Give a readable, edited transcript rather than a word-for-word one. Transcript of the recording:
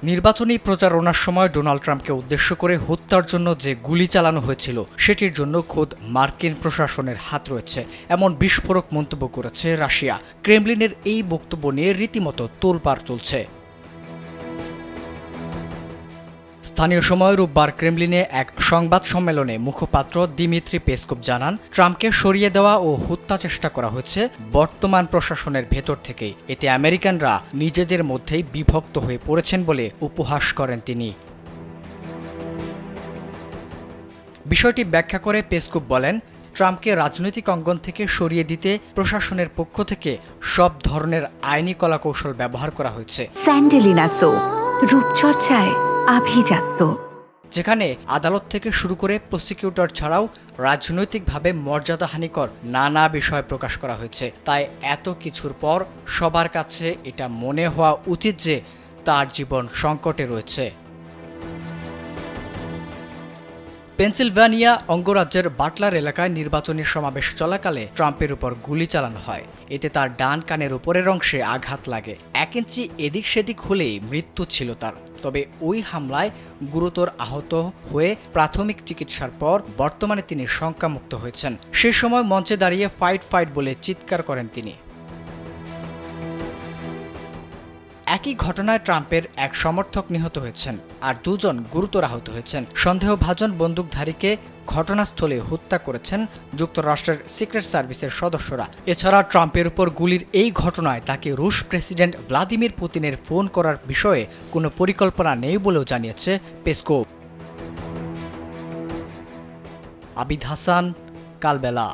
নির্বাচনী প্রচারণার সময় ডোনাল্ড ট্রাম্পকে উদ্দেশ্য করে হত্যার জন্য যে গুলি চালানো হয়েছিল সেটির জন্য খোদ মার্কিন প্রশাসনের হাত রয়েছে এমন বিস্ফোরক মন্তব্য করেছে রাশিয়া। ক্রেমলিনের এই বক্তব্য নিয়ে রীতিমতো তোলপাড় চলছে। স্থানীয় সময় রোববার ক্রেমলিনে এক সংবাদ সম্মেলনে মুখপাত্র দিমিত্রি পেসকোভ জানান, ট্রাম্পকে সরিয়ে দেওয়া ও হত্যা চেষ্টা করা হয়েছে বর্তমান প্রশাসনের ভেতর থেকেই। এতে আমেরিকানরা নিজেদের মধ্যেই বিভক্ত হয়ে পড়েছেন বলে উপহাস করেন তিনি। বিষয়টি ব্যাখ্যা করে পেসকোভ বলেন, ট্রাম্পকে রাজনৈতিক অঙ্গন থেকে সরিয়ে দিতে প্রশাসনের পক্ষ থেকে সব ধরনের আইনি কলাকৌশল ব্যবহার করা হয়েছে। স্যান্ডেলিনা সো, রূপচর্চায় আভিজাত্য। যেখানে আদালত থেকে শুরু করে প্রসিকিউটর ছাড়াও রাজনৈতিকভাবে মর্যাদাহানিকর নানা বিষয় প্রকাশ করা হয়েছে। তাই এত কিছুর পর সবার কাছে এটা মনে হওয়া উচিত যে তার জীবন সংকটে রয়েছে। পেনসিলভানিয়া অঙ্গরাজ্যের বাটলার এলাকায় নির্বাচনী সমাবেশ চলাকালে ট্রাম্পের উপর গুলি চালানো হয়। এতে তার ডান কানের উপরের অংশে আঘাত লাগে। 1 ইঞ্চি এদিক সেদিক হলেই মৃত্যু ছিল তার। তবে ওই হামলায় গুরুতর আহত হয়ে প্রাথমিক চিকিৎসার পর বর্তমানে তিনি শঙ্কামুক্ত হয়েছেন। সে সময় মঞ্চে দাঁড়িয়ে ফাইট ফাইট বলে চিৎকার করেন তিনি। একই ঘটনায় ট্রাম্পের এক সমর্থক নিহত হয়েছেন আর 2 জন গুরুতর আহত হয়েছেন। সন্দেহভাজন বন্দুকধারীকে ঘটনাস্থলে হত্যা করেছেন যুক্তরাষ্ট্রের সিক্রেট সার্ভিসের সদস্যরা। এছাড়া ট্রাম্পের উপর গুলির এই ঘটনায় তাকে রুশ প্রেসিডেন্ট ভ্লাদিমির পুতিনের ফোন করার বিষয়ে কোনো পরিকল্পনা নেই বলেও জানিয়েছে পেসকোভ। আবিদ হাসান, কালবেলা।